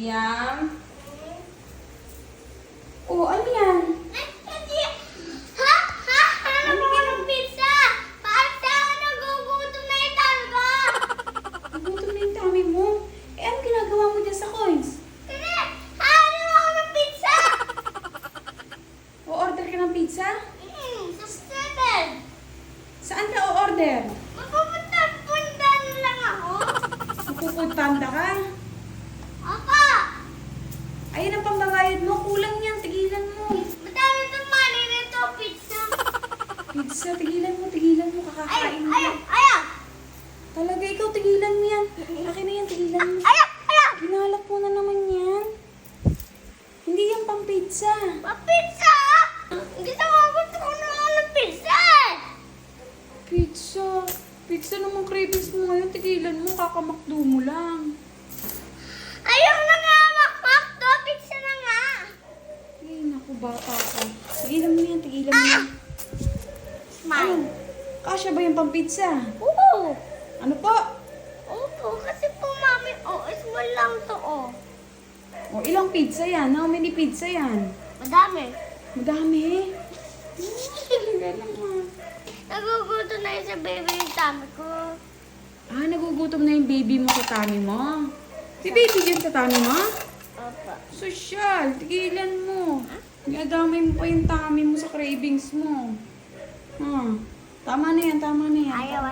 Liam? Oh, ano yan? Hindi. Ha? Ha? Ano ka ng pizza? Bakit ako nagugutom na yung talaga? Nagutom na yung tummy mo. Eh, ano ginagawa mo dyan sa coins? Hindi. Ano ako ng pizza? O-order ka ng pizza? Sa seven. Saan ka o-order? Magpupunta na lang ako. Pupunta ka? Apa. Ayun ang pambayad mo. Kulang yan. Tigilan mo. Madami itong money nito, pizza. Pizza, tigilan mo. Kakakain mo. Ayaw. Talaga, ikaw, tigilan mo yan. Akin na yan, tigilan mo. Ayaw. Ginalak mo na naman yan. Hindi yan pang pizza. Pizza? Gusto ko na ako ng pizza. Pizza. Pizza naman cravings mo ngayon. Tigilan mo, kakamakdo mo lang. Ayaw na nga, makmakdo. Pizza na nga. Ay, naku, bata ka. Tigilan mo yan, tigilan mo yan. Smile. Ano? Kasya ba yung pang pizza? Oo. Ano po? Opo, kasi po mami, small lang to, O, ilang pizza yan? How many pizza yan? Madami. Madami. Talaga naman. Naguguto na yung sa baby yung tummy ko. Ah, nagugutom na yung baby mo sa tummy mo. Si baby dyan sa tummy mo? Opo. Sosyal, tigilan mo. Iadamay mo pa yung tummy mo sa cravings mo. Tama na yan, tama na yan. Ayaw.